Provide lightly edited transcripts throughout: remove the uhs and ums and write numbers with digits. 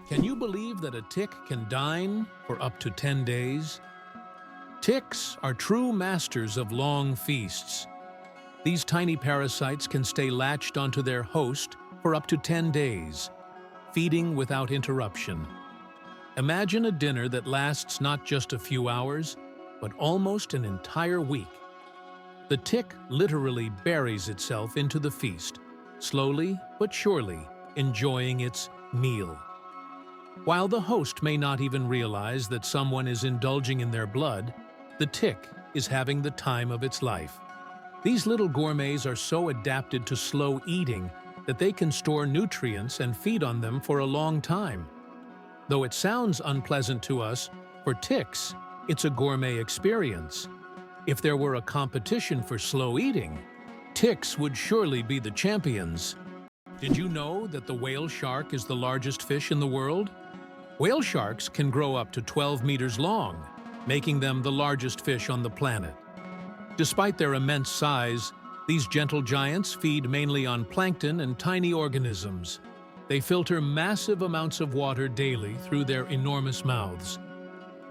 Can you believe that a tick can dine for up to 10 days? Ticks are true masters of long feasts. These tiny parasites can stay latched onto their host for up to 10 days, feeding without interruption. Imagine a dinner that lasts not just a few hours, but almost an entire week. The tick literally buries itself into the feast, slowly but surely enjoying its meal. While the host may not even realize that someone is indulging in their blood, the tick is having the time of its life. These little gourmets are so adapted to slow eating that they can store nutrients and feed on them for a long time. Though it sounds unpleasant to us, for ticks, it's a gourmet experience. If there were a competition for slow eating, ticks would surely be the champions. Did you know that the whale shark is the largest fish in the world? Whale sharks can grow up to 12 meters long, making them the largest fish on the planet. Despite their immense size, these gentle giants feed mainly on plankton and tiny organisms. They filter massive amounts of water daily through their enormous mouths.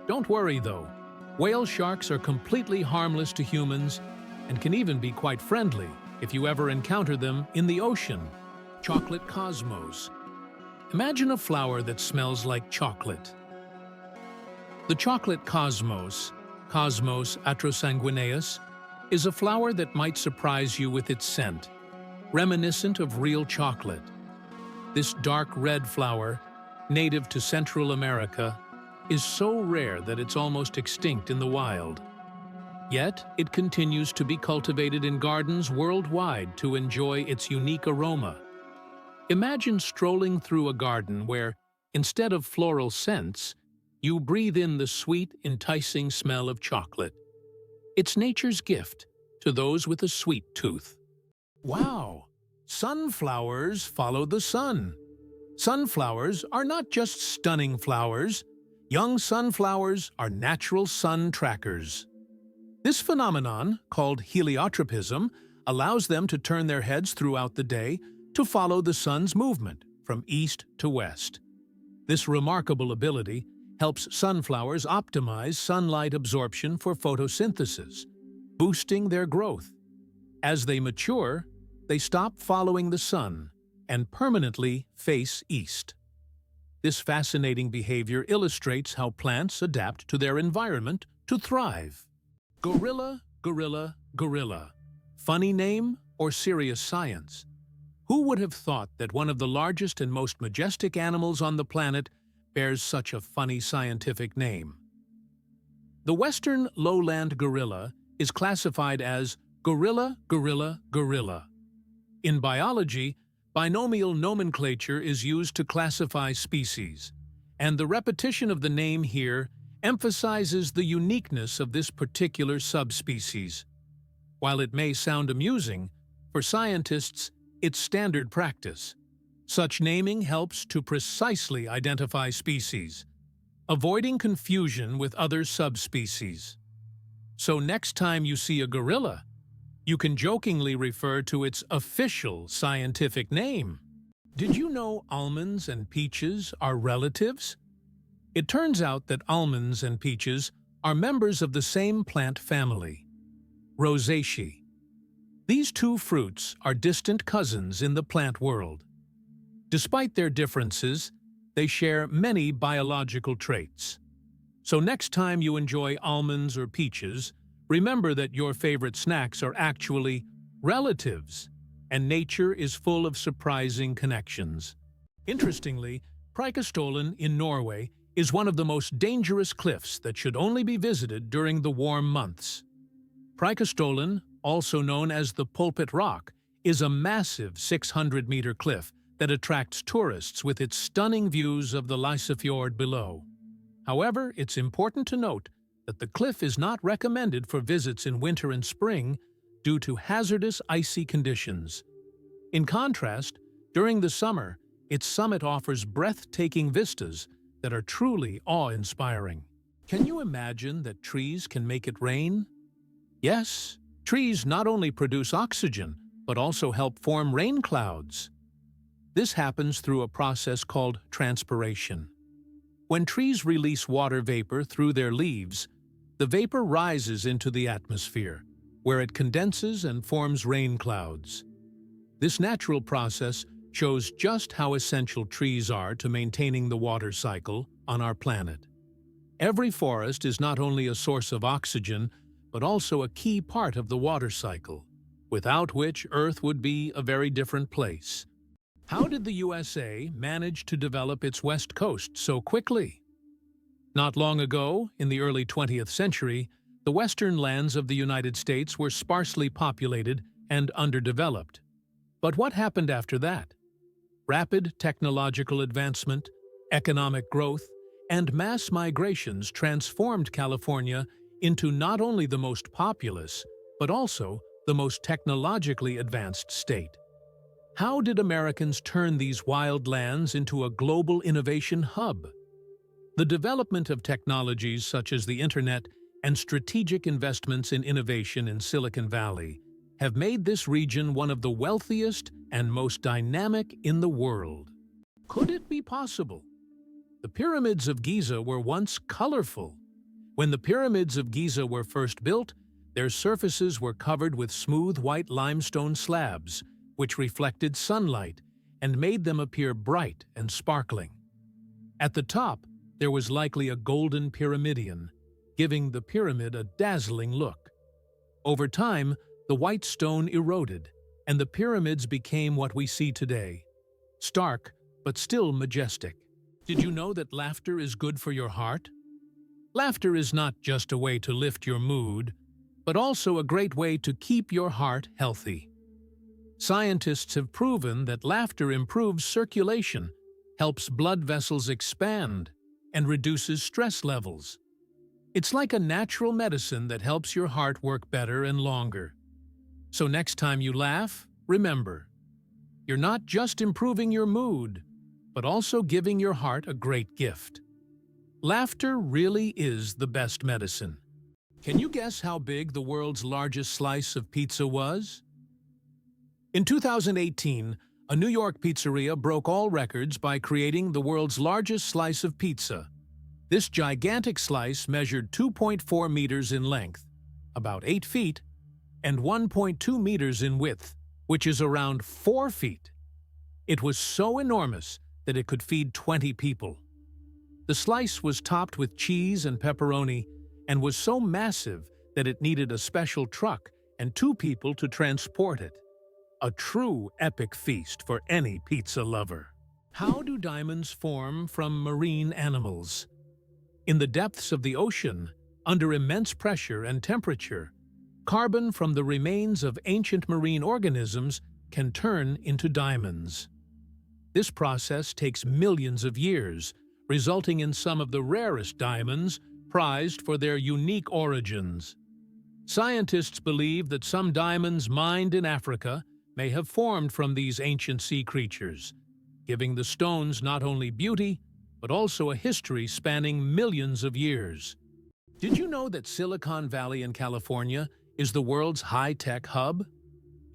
Don't worry though, whale sharks are completely harmless to humans and can even be quite friendly if you ever encounter them in the ocean. Chocolate cosmos. Imagine a flower that smells like chocolate. The chocolate cosmos, Cosmos atrosanguineus, is a flower that might surprise you with its scent, reminiscent of real chocolate. This dark red flower, native to Central America, is so rare that it's almost extinct in the wild. Yet, it continues to be cultivated in gardens worldwide to enjoy its unique aroma. Imagine strolling through a garden where, instead of floral scents, you breathe in the sweet, enticing smell of chocolate. It's nature's gift to those with a sweet tooth. Wow! Sunflowers follow the sun. Sunflowers are not just stunning flowers. Young sunflowers are natural sun trackers. This phenomenon, called heliotropism, allows them to turn their heads throughout the day to follow the sun's movement from east to west. This remarkable ability helps sunflowers optimize sunlight absorption for photosynthesis, boosting their growth. As they mature, they stop following the sun and permanently face east. This fascinating behavior illustrates how plants adapt to their environment to thrive. Gorilla, gorilla, gorilla. Funny name or serious science? Who would have thought that one of the largest and most majestic animals on the planet bears such a funny scientific name? The western lowland gorilla is classified as gorilla, gorilla, gorilla. In biology, binomial nomenclature is used to classify species, and the repetition of the name here emphasizes the uniqueness of this particular subspecies. While it may sound amusing, for scientists, it's standard practice. Such naming helps to precisely identify species, avoiding confusion with other subspecies. So next time you see a gorilla, you can jokingly refer to its official scientific name. Did you know almonds and peaches are relatives? It turns out that almonds and peaches are members of the same plant family, Rosaceae. These two fruits are distant cousins in the plant world. Despite their differences, they share many biological traits. So next time you enjoy almonds or peaches, remember that your favorite snacks are actually relatives, and nature is full of surprising connections. Interestingly, Preikestolen in Norway is one of the most dangerous cliffs that should only be visited during the warm months. Preikestolen, also known as the Pulpit Rock, is a massive 600-meter cliff that attracts tourists with its stunning views of the Lysefjord below. However, it's important to note that the cliff is not recommended for visits in winter and spring due to hazardous icy conditions. In contrast, during the summer, its summit offers breathtaking vistas that are truly awe-inspiring. Can you imagine that trees can make it rain? Yes, trees not only produce oxygen, but also help form rain clouds. This happens through a process called transpiration. When trees release water vapor through their leaves, the vapor rises into the atmosphere, where it condenses and forms rain clouds. This natural process shows just how essential trees are to maintaining the water cycle on our planet. Every forest is not only a source of oxygen, but also a key part of the water cycle, without which Earth would be a very different place. How did the USA manage to develop its west coast so quickly? Not long ago, in the early 20th century, the western lands of the United States were sparsely populated and underdeveloped. But what happened after that? Rapid technological advancement, economic growth, and mass migrations transformed California into not only the most populous, but also the most technologically advanced state. How did Americans turn these wild lands into a global innovation hub? The development of technologies such as the Internet and strategic investments in innovation in Silicon Valley have made this region one of the wealthiest and most dynamic in the world. Could it be possible? The pyramids of Giza were once colorful. When the pyramids of Giza were first built, their surfaces were covered with smooth white limestone slabs, which reflected sunlight and made them appear bright and sparkling. At the top, there was likely a golden pyramidion, giving the pyramid a dazzling look. Over time, the white stone eroded, and the pyramids became what we see today, stark but still majestic. Did you know that laughter is good for your heart? Laughter is not just a way to lift your mood, but also a great way to keep your heart healthy. Scientists have proven that laughter improves circulation, helps blood vessels expand, and reduces stress levels. It's like a natural medicine that helps your heart work better and longer. So next time you laugh, remember, you're not just improving your mood, but also giving your heart a great gift. Laughter really is the best medicine. Can you guess how big the world's largest slice of pizza was? In 2018, a New York pizzeria broke all records by creating the world's largest slice of pizza. This gigantic slice measured 2.4 meters in length, about 8 feet, and 1.2 meters in width, which is around 4 feet. It was so enormous that it could feed 20 people. The slice was topped with cheese and pepperoni and was so massive that it needed a special truck and 2 people to transport it. A true epic feast for any pizza lover. How do diamonds form from marine animals? In the depths of the ocean, under immense pressure and temperature, carbon from the remains of ancient marine organisms can turn into diamonds. This process takes millions of years, resulting in some of the rarest diamonds prized for their unique origins. Scientists believe that some diamonds mined in Africa may have formed from these ancient sea creatures, giving the stones not only beauty, but also a history spanning millions of years. Did you know that Silicon Valley in California is the world's high-tech hub?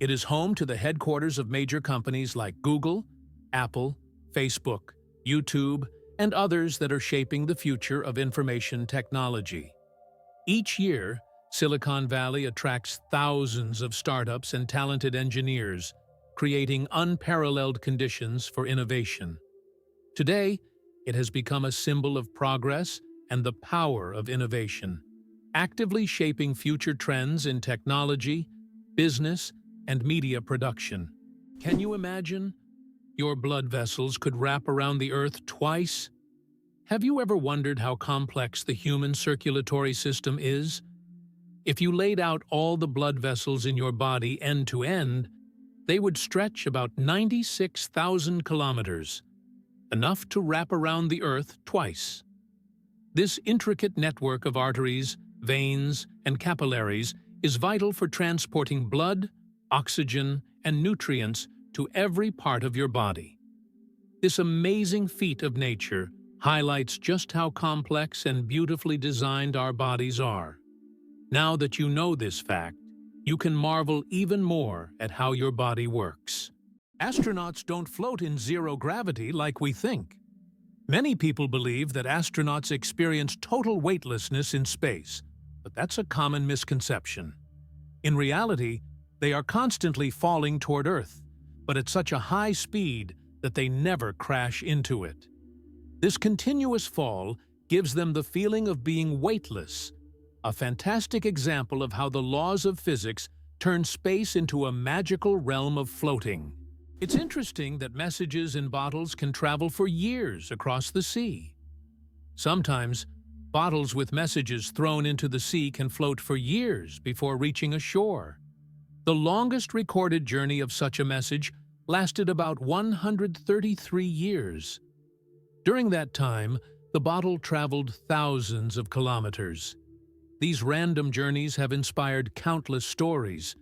It is home to the headquarters of major companies like Google, Apple, Facebook, YouTube, and others that are shaping the future of information technology. Each year, Silicon Valley attracts thousands of startups and talented engineers, creating unparalleled conditions for innovation. Today, it has become a symbol of progress and the power of innovation, actively shaping future trends in technology, business, and media production. Can you imagine? Your blood vessels could wrap around the Earth twice? Have you ever wondered how complex the human circulatory system is? If you laid out all the blood vessels in your body end to end, they would stretch about 96,000 kilometers, enough to wrap around the Earth twice. This intricate network of arteries, veins, and capillaries is vital for transporting blood, oxygen, and nutrients to every part of your body. This amazing feat of nature highlights just how complex and beautifully designed our bodies are. Now that you know this fact, you can marvel even more at how your body works. Astronauts don't float in zero gravity like we think. Many people believe that astronauts experience total weightlessness in space, but that's a common misconception. In reality, they are constantly falling toward Earth, but at such a high speed that they never crash into it. This continuous fall gives them the feeling of being weightless, a fantastic example of how the laws of physics turn space into a magical realm of floating. It's interesting that messages in bottles can travel for years across the sea. Sometimes, bottles with messages thrown into the sea can float for years before reaching a shore. The longest recorded journey of such a message lasted about 133 years. During that time, the bottle traveled thousands of kilometers. These random journeys have inspired countless stories,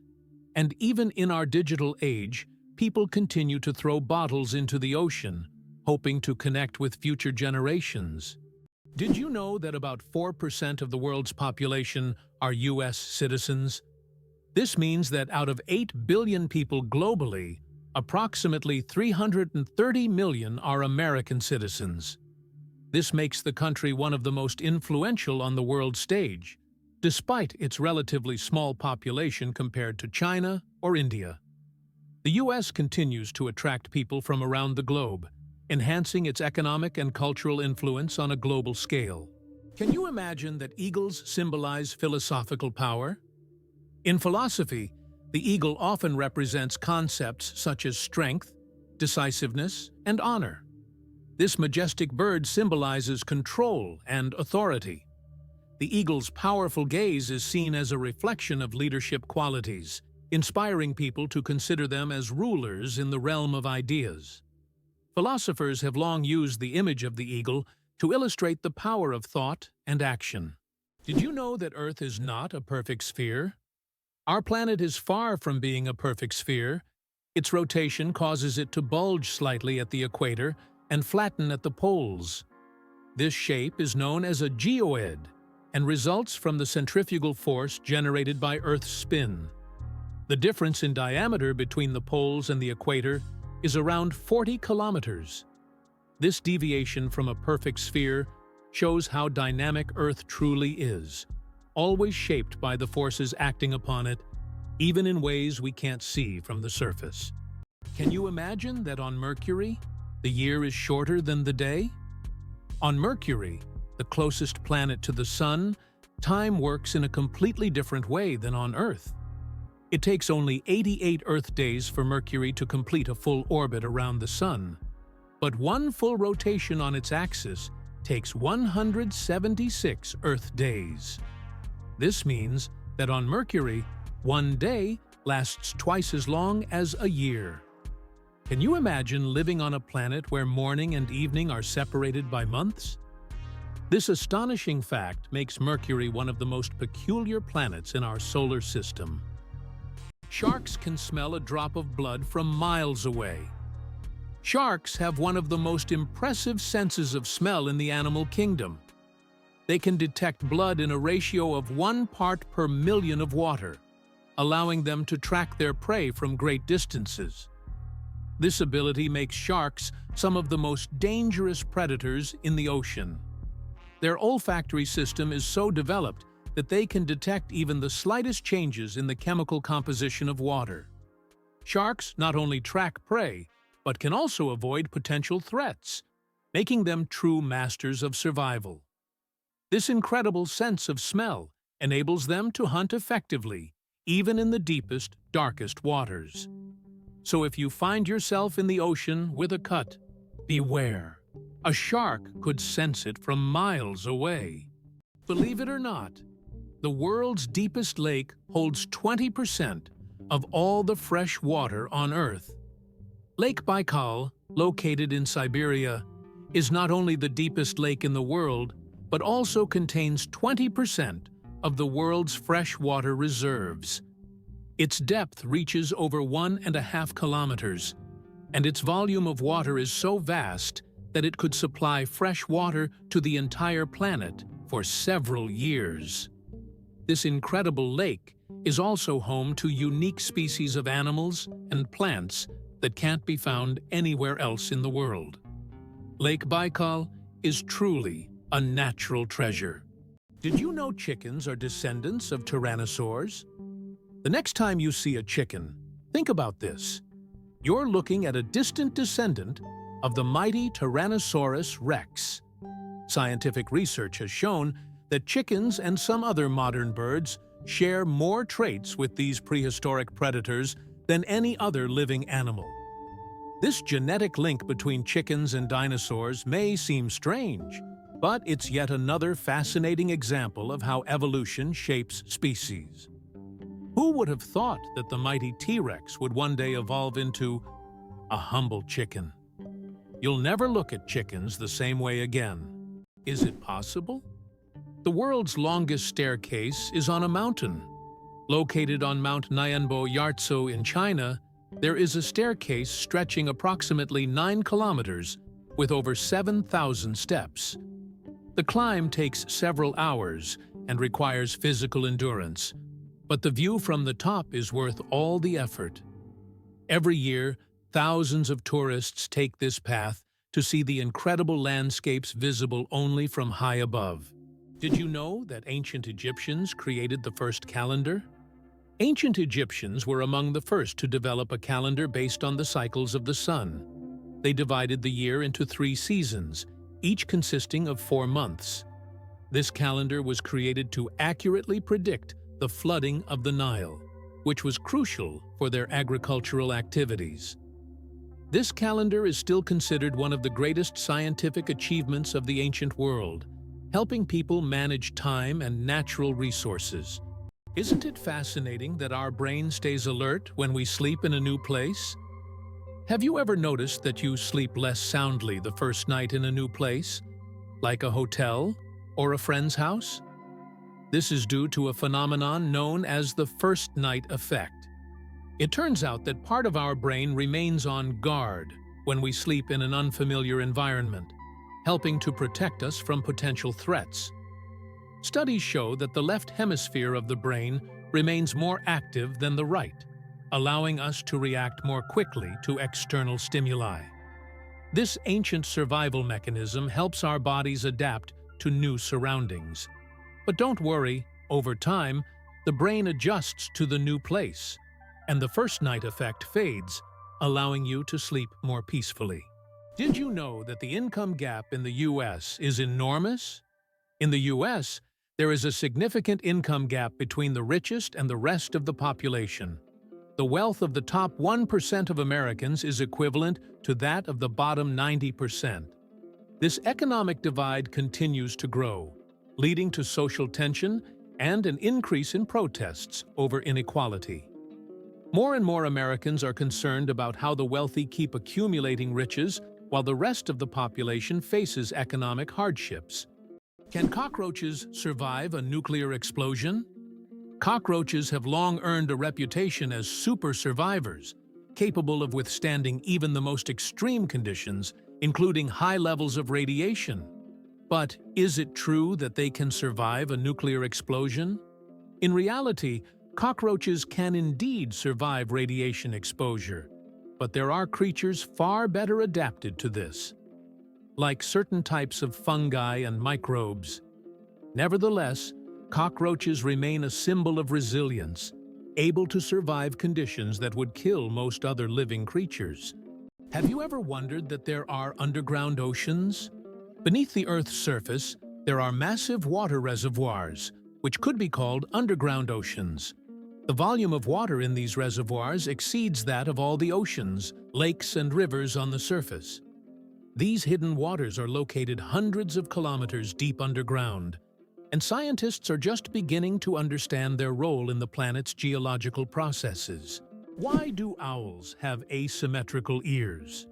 and even in our digital age, people continue to throw bottles into the ocean, hoping to connect with future generations. Did you know that about 4% of the world's population are U.S. citizens? This means that out of 8 billion people globally, approximately 330 million are American citizens. This makes the country one of the most influential on the world stage, despite its relatively small population compared to China or India. The U.S. continues to attract people from around the globe, enhancing its economic and cultural influence on a global scale. Can you imagine that eagles symbolize philosophical power? In philosophy, the eagle often represents concepts such as strength, decisiveness, and honor. This majestic bird symbolizes control and authority. The eagle's powerful gaze is seen as a reflection of leadership qualities, inspiring people to consider them as rulers in the realm of ideas. Philosophers have long used the image of the eagle to illustrate the power of thought and action. Did you know that Earth is not a perfect sphere? Our planet is far from being a perfect sphere. Its rotation causes it to bulge slightly at the equator and flatten at the poles. This shape is known as a geoid and results from the centrifugal force generated by Earth's spin. The difference in diameter between the poles and the equator is around 40 kilometers. This deviation from a perfect sphere shows how dynamic Earth truly is, always shaped by the forces acting upon it, even in ways we can't see from the surface. Can you imagine that on Mercury, the year is shorter than the day? On Mercury, the closest planet to the Sun, time works in a completely different way than on Earth. It takes only 88 Earth days for Mercury to complete a full orbit around the Sun, but one full rotation on its axis takes 176 Earth days. This means that on Mercury, one day lasts twice as long as a year. Can you imagine living on a planet where morning and evening are separated by months? This astonishing fact makes Mercury one of the most peculiar planets in our solar system. Sharks can smell a drop of blood from miles away. Sharks have one of the most impressive senses of smell in the animal kingdom. They can detect blood in a ratio of 1 part per million of water, allowing them to track their prey from great distances. This ability makes sharks some of the most dangerous predators in the ocean. Their olfactory system is so developed that they can detect even the slightest changes in the chemical composition of water. Sharks not only track prey, but can also avoid potential threats, making them true masters of survival. This incredible sense of smell enables them to hunt effectively, even in the deepest, darkest waters. So if you find yourself in the ocean with a cut, beware. A shark could sense it from miles away. Believe it or not, the world's deepest lake holds 20% of all the fresh water on Earth. Lake Baikal, located in Siberia, is not only the deepest lake in the world, but also contains 20% of the world's freshwater reserves. Its depth reaches over 1.5 kilometers, and its volume of water is so vast that it could supply fresh water to the entire planet for several years. This incredible lake is also home to unique species of animals and plants that can't be found anywhere else in the world. Lake Baikal is truly a natural treasure. Did you know chickens are descendants of tyrannosaurs? The next time you see a chicken, think about this. You're looking at a distant descendant of the mighty Tyrannosaurus rex. Scientific research has shown that chickens and some other modern birds share more traits with these prehistoric predators than any other living animal. This genetic link between chickens and dinosaurs may seem strange, but it's yet another fascinating example of how evolution shapes species. Who would have thought that the mighty T-Rex would one day evolve into a humble chicken? You'll never look at chickens the same way again. Is it possible? The world's longest staircase is on a mountain. Located on Mount Nyanbo Yartso in China, there is a staircase stretching approximately 9 kilometers with over 7,000 steps. The climb takes several hours and requires physical endurance, but the view from the top is worth all the effort. Every year, thousands of tourists take this path to see the incredible landscapes visible only from high above. Did you know that ancient Egyptians created the first calendar? Ancient Egyptians were among the first to develop a calendar based on the cycles of the sun. They divided the year into 3 seasons, each consisting of 4 months. This calendar was created to accurately predict the flooding of the Nile, which was crucial for their agricultural activities. This calendar is still considered one of the greatest scientific achievements of the ancient world, helping people manage time and natural resources. Isn't it fascinating that our brain stays alert when we sleep in a new place? Have you ever noticed that you sleep less soundly the first night in a new place, like a hotel or a friend's house? This is due to a phenomenon known as the first night effect. It turns out that part of our brain remains on guard when we sleep in an unfamiliar environment, helping to protect us from potential threats. Studies show that the left hemisphere of the brain remains more active than the right, allowing us to react more quickly to external stimuli. This ancient survival mechanism helps our bodies adapt to new surroundings. But don't worry, over time, the brain adjusts to the new place, and the first night effect fades, allowing you to sleep more peacefully. Did you know that the income gap in the U.S. is enormous? In the U.S., there is a significant income gap between the richest and the rest of the population. The wealth of the top 1% of Americans is equivalent to that of the bottom 90%. This economic divide continues to grow, leading to social tension and an increase in protests over inequality. More and more Americans are concerned about how the wealthy keep accumulating riches while the rest of the population faces economic hardships. Can cockroaches survive a nuclear explosion? Cockroaches have long earned a reputation as super survivors, capable of withstanding even the most extreme conditions, including high levels of radiation. But is it true that they can survive a nuclear explosion? In reality, cockroaches can indeed survive radiation exposure, but there are creatures far better adapted to this, like certain types of fungi and microbes. Nevertheless, cockroaches remain a symbol of resilience, able to survive conditions that would kill most other living creatures. Have you ever wondered that there are underground oceans? Beneath the Earth's surface, there are massive water reservoirs, which could be called underground oceans. The volume of water in these reservoirs exceeds that of all the oceans, lakes, and rivers on the surface. These hidden waters are located hundreds of kilometers deep underground, and scientists are just beginning to understand their role in the planet's geological processes. Why do owls have asymmetrical ears?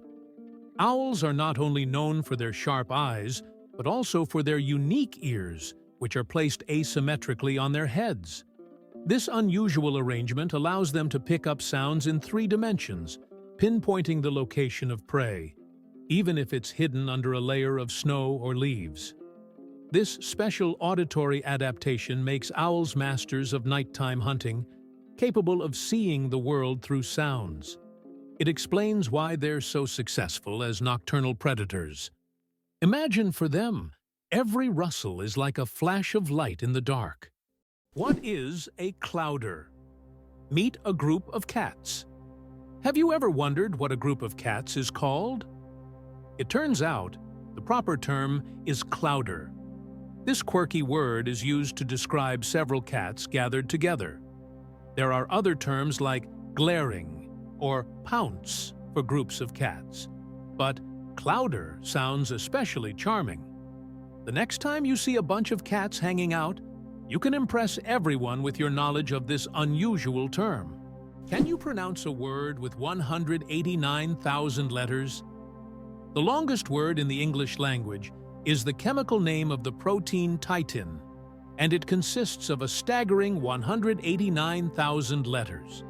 Owls are not only known for their sharp eyes, but also for their unique ears, which are placed asymmetrically on their heads. This unusual arrangement allows them to pick up sounds in 3 dimensions, pinpointing the location of prey, even if it's hidden under a layer of snow or leaves. This special auditory adaptation makes owls masters of nighttime hunting, capable of seeing the world through sounds. It explains why they're so successful as nocturnal predators. Imagine for them, every rustle is like a flash of light in the dark. What is a clouder? Meet a group of cats. Have you ever wondered what a group of cats is called? It turns out, the proper term is clouder. This quirky word is used to describe several cats gathered together. There are other terms like glaring or pounce for groups of cats, but clouder sounds especially charming. The next time you see a bunch of cats hanging out, you can impress everyone with your knowledge of this unusual term. Can you pronounce a word with 189,000 letters? The longest word in the English language is the chemical name of the protein titin, and it consists of a staggering 189,000 letters.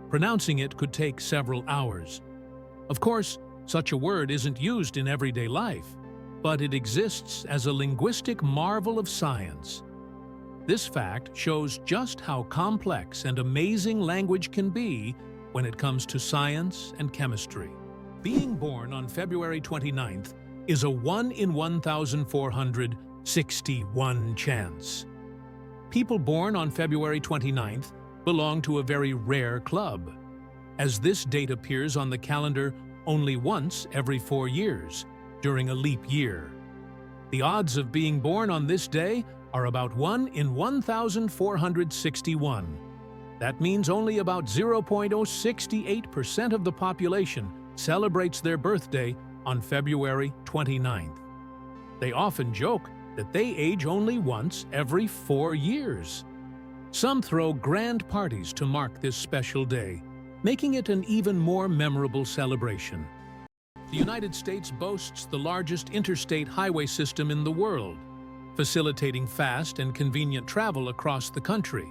Pronouncing it could take several hours. Of course, such a word isn't used in everyday life, but it exists as a linguistic marvel of science. This fact shows just how complex and amazing language can be when it comes to science and chemistry. Being born on February 29th is a 1 in 1,461 chance. People born on February 29th belong to a very rare club, as this date appears on the calendar only once every 4 years, during a leap year. The odds of being born on this day are about 1 in 1,461. That means only about 0.068% of the population celebrates their birthday on February 29th. They often joke that they age only once every 4 years. Some throw grand parties to mark this special day, making it an even more memorable celebration. The United States boasts the largest interstate highway system in the world, facilitating fast and convenient travel across the country.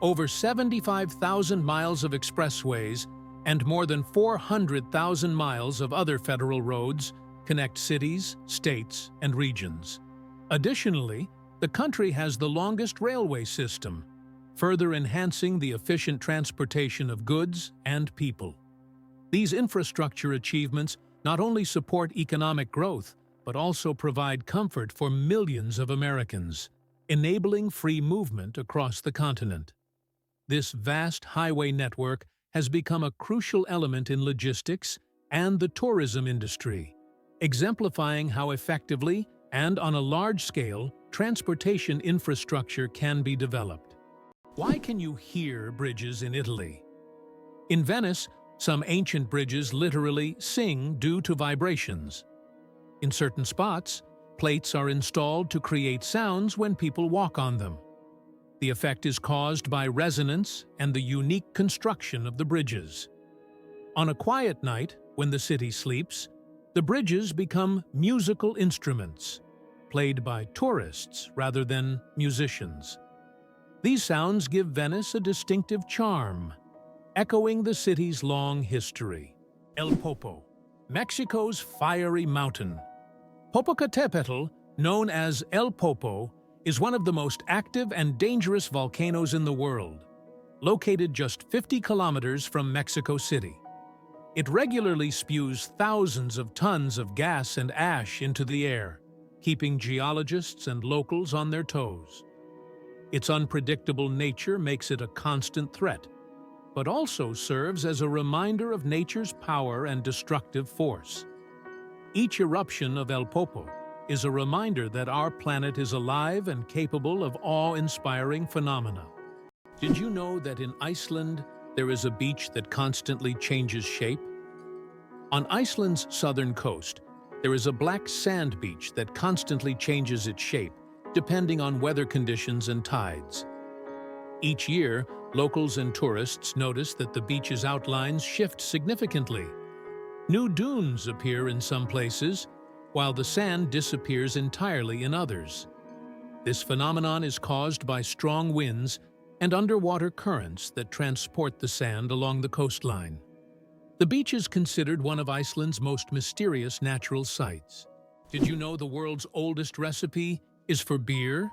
Over 75,000 miles of expressways and more than 400,000 miles of other federal roads connect cities, states, and regions. Additionally, the country has the longest railway system, further enhancing the efficient transportation of goods and people. These infrastructure achievements not only support economic growth, but also provide comfort for millions of Americans, enabling free movement across the continent. This vast highway network has become a crucial element in logistics and the tourism industry, exemplifying how effectively and on a large scale transportation infrastructure can be developed. Why can you hear bridges in Italy? In Venice, some ancient bridges literally sing due to vibrations. In certain spots, plates are installed to create sounds when people walk on them. The effect is caused by resonance and the unique construction of the bridges. On a quiet night, when the city sleeps, the bridges become musical instruments, played by tourists rather than musicians. These sounds give Venice a distinctive charm, echoing the city's long history. El Popo, Mexico's fiery mountain. Popocatépetl, known as El Popo, is one of the most active and dangerous volcanoes in the world, located just 50 kilometers from Mexico City. It regularly spews thousands of tons of gas and ash into the air, keeping geologists and locals on their toes. Its unpredictable nature makes it a constant threat, but also serves as a reminder of nature's power and destructive force. Each eruption of El Popo is a reminder that our planet is alive and capable of awe-inspiring phenomena. Did you know that in Iceland there is a beach that constantly changes shape? On Iceland's southern coast, there is a black sand beach that constantly changes its shape, depending on weather conditions and tides. Each year, locals and tourists notice that the beach's outlines shift significantly. New dunes appear in some places, while the sand disappears entirely in others. This phenomenon is caused by strong winds and underwater currents that transport the sand along the coastline. The beach is considered one of Iceland's most mysterious natural sights. Did you know the world's oldest recipe is for beer?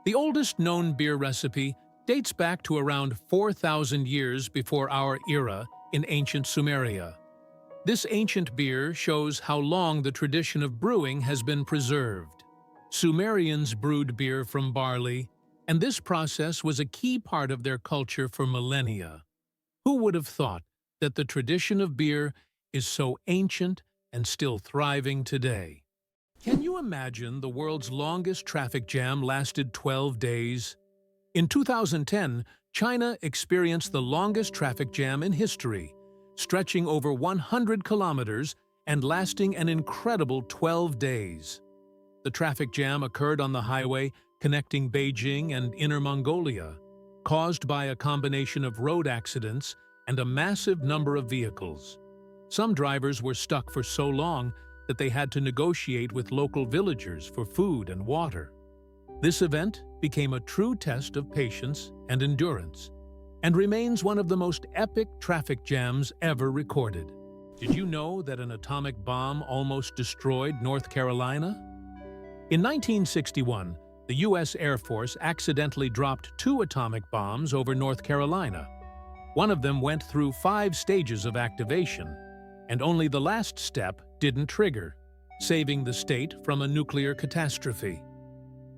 The oldest known beer recipe dates back to around 4,000 years before our era in ancient Sumeria. This ancient beer shows how long the tradition of brewing has been preserved. Sumerians brewed beer from barley, and this process was a key part of their culture for millennia. Who would have thought that the tradition of beer is so ancient and still thriving today? Can you imagine the world's longest traffic jam lasted 12 days? In 2010, China experienced the longest traffic jam in history, stretching over 100 kilometers and lasting an incredible 12 days. The traffic jam occurred on the highway connecting Beijing and Inner Mongolia, caused by a combination of road accidents and a massive number of vehicles. Some drivers were stuck for so long that they had to negotiate with local villagers for food and water. This event became a true test of patience and endurance, and remains one of the most epic traffic jams ever recorded. Did you know that an atomic bomb almost destroyed North Carolina? In 1961, the U.S. Air Force accidentally dropped 2 atomic bombs over North Carolina. One of them went through 5 stages of activation, and only the last step didn't trigger, saving the state from a nuclear catastrophe.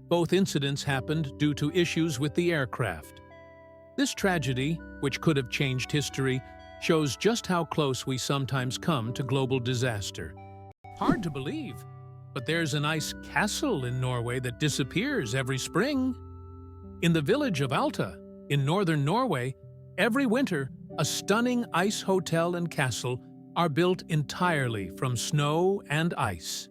Both incidents happened due to issues with the aircraft. This tragedy, which could have changed history, shows just how close we sometimes come to global disaster. Hard to believe, but there's an ice castle in Norway that disappears every spring. In the village of Alta, in northern Norway, every winter, a stunning ice hotel and castle are built entirely from snow and ice.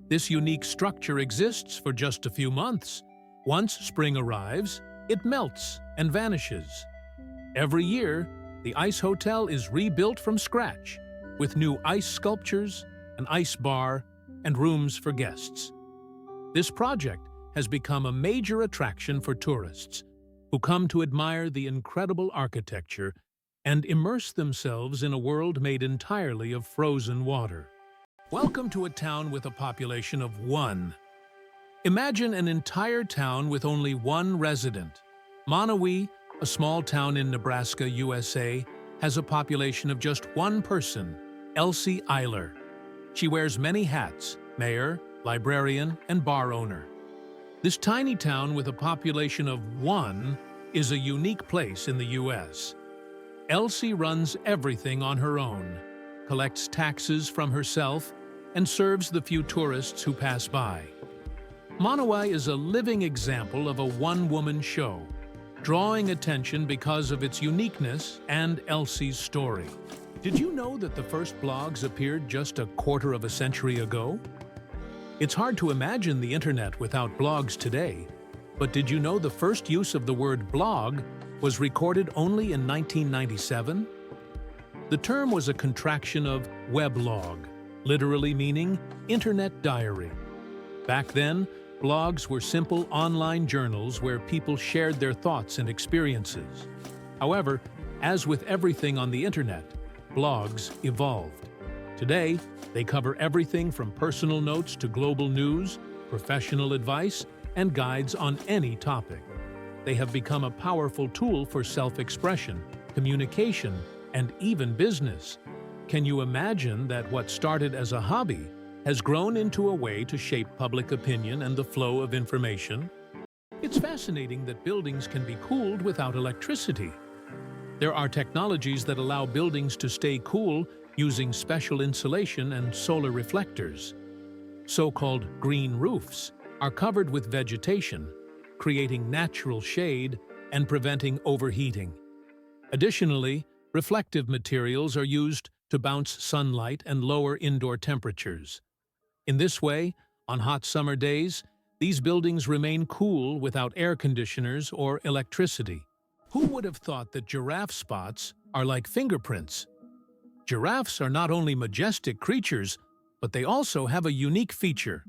This unique structure exists for just a few months. Once spring arrives, it melts and vanishes. Every year, the ice hotel is rebuilt from scratch, with new ice sculptures, an ice bar, and rooms for guests. This project has become a major attraction for tourists, who come to admire the incredible architecture and immerse themselves in a world made entirely of frozen water. Welcome to a town with a population of 1. Imagine an entire town with only 1 resident. Monowi, a small town in Nebraska, USA, has a population of just 1 person, Elsie Eiler. She wears many hats: mayor, librarian, and bar owner. This tiny town with a population of 1 is a unique place in the U.S. Elsie runs everything on her own, collects taxes from herself, and serves the few tourists who pass by. Monowi is a living example of a one-woman show, drawing attention because of its uniqueness and Elsie's story. Did you know that the first blogs appeared just a quarter of a century ago? It's hard to imagine the internet without blogs today, but did you know the first use of the word blog was recorded only in 1997? The term was a contraction of weblog, literally meaning internet diary. Back then, blogs were simple online journals where people shared their thoughts and experiences. However, as with everything on the internet, blogs evolved. Today, they cover everything from personal notes to global news, professional advice, and guides on any topic. They have become a powerful tool for self-expression, communication, and even business. Can you imagine that what started as a hobby has grown into a way to shape public opinion and the flow of information? It's fascinating that buildings can be cooled without electricity. There are technologies that allow buildings to stay cool using special insulation and solar reflectors. So-called green roofs are covered with vegetation, creating natural shade and preventing overheating. Additionally, reflective materials are used to bounce sunlight and lower indoor temperatures. In this way, on hot summer days, these buildings remain cool without air conditioners or electricity. Who would have thought that giraffe spots are like fingerprints? Giraffes are not only majestic creatures, but they also have a unique feature.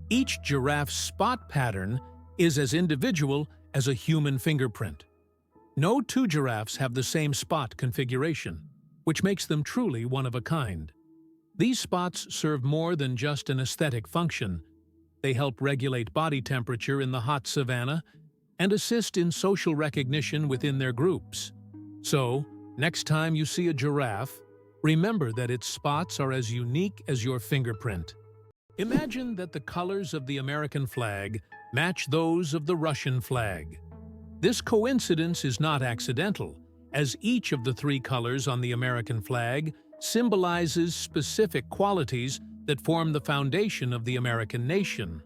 Each giraffe's spot pattern is as individual as a human fingerprint. No 2 giraffes have the same spot configuration, which makes them truly one of a kind. These spots serve more than just an aesthetic function. They help regulate body temperature in the hot savanna and assist in social recognition within their groups. So, Next time you see a giraffe, remember that its spots are as unique as your fingerprint. Imagine that the colors of the American flag match those of the Russian flag. This coincidence is not accidental, as each of the three colors on the American flag symbolizes specific qualities that form the foundation of the American nation.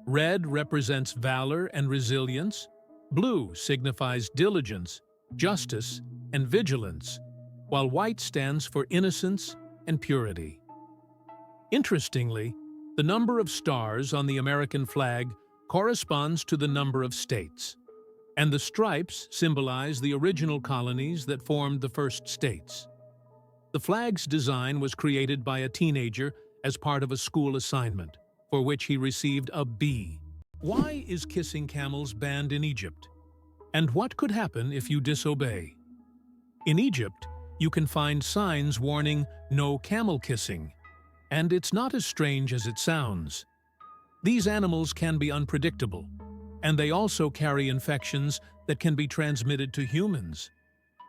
Red represents valor and resilience, blue signifies diligence, justice, and vigilance, while white stands for innocence and purity. Interestingly, the number of stars on the American flag corresponds to the number of states, and the stripes symbolize the original colonies that formed the first states. The flag's design was created by a teenager as part of a school assignment, for which he received a B. Why is kissing camels banned in Egypt? And what could happen if you disobey? In Egypt, you can find signs warning "No camel kissing," and it's not as strange as it sounds. These animals can be unpredictable, and they also carry infections that can be transmitted to humans.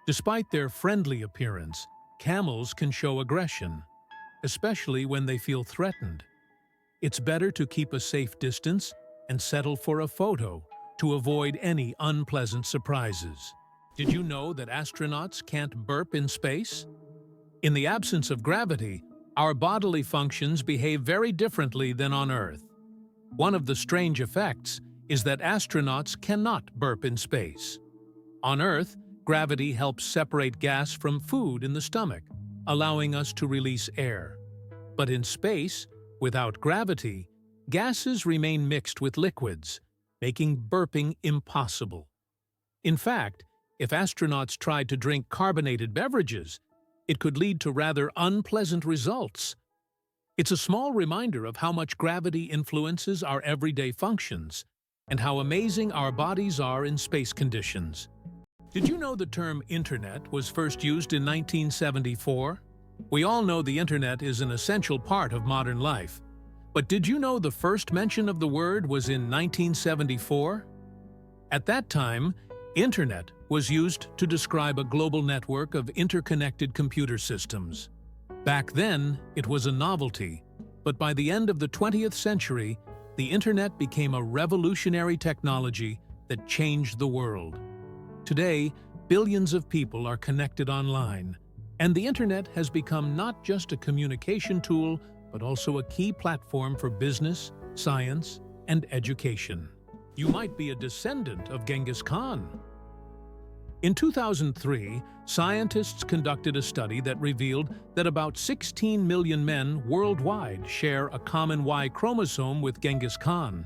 Despite their friendly appearance, camels can show aggression, especially when they feel threatened. It's better to keep a safe distance and settle for a photo to avoid any unpleasant surprises. Did you know that astronauts can't burp in space? In the absence of gravity, our bodily functions behave very differently than on Earth. One of the strange effects is that astronauts cannot burp in space. On Earth, gravity helps separate gas from food in the stomach, allowing us to release air. But in space, without gravity, gases remain mixed with liquids, making burping impossible. In fact, if astronauts tried to drink carbonated beverages, it could lead to rather unpleasant results. It's a small reminder of how much gravity influences our everyday functions and how amazing our bodies are in space conditions. Did you know the term Internet was first used in 1974? We all know the Internet is an essential part of modern life. But did you know the first mention of the word was in 1974? At that time, Internet was used to describe a global network of interconnected computer systems. Back then, it was a novelty, but by the end of the 20th century, the Internet became a revolutionary technology that changed the world. Today, billions of people are connected online, and the Internet has become not just a communication tool, but also a key platform for business, science, and education. You might be a descendant of Genghis Khan. In 2003, scientists conducted a study that revealed that about 16 million men worldwide share a common Y chromosome with Genghis Khan.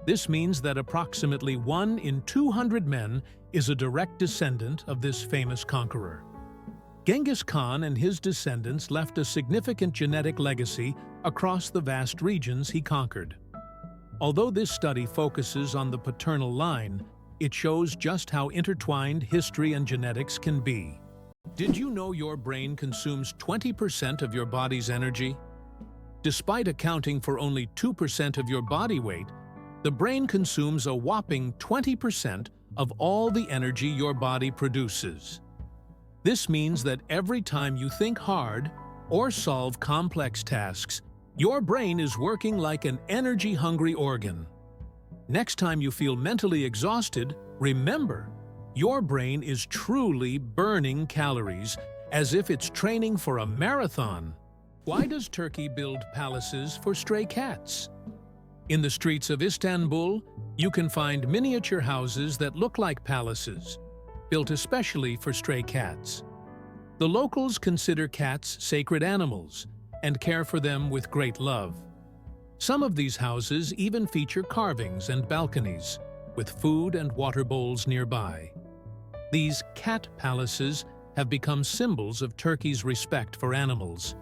This means that approximately 1 in 200 men is a direct descendant of this famous conqueror. Genghis Khan and his descendants left a significant genetic legacy across the vast regions he conquered. Although this study focuses on the paternal line, it shows just how intertwined history and genetics can be. Did you know your brain consumes 20% of your body's energy? Despite accounting for only 2% of your body weight, the brain consumes a whopping 20% of all the energy your body produces. This means that every time you think hard or solve complex tasks, your brain is working like an energy-hungry organ. Next time you feel mentally exhausted, remember, your brain is truly burning calories as if it's training for a marathon. Why does Turkey build palaces for stray cats? In the streets of Istanbul, you can find miniature houses that look like palaces, built especially for stray cats. The locals consider cats sacred animals and care for them with great love. Some of these houses even feature carvings and balconies, with food and water bowls nearby. These cat palaces have become symbols of Turkey's respect for animals,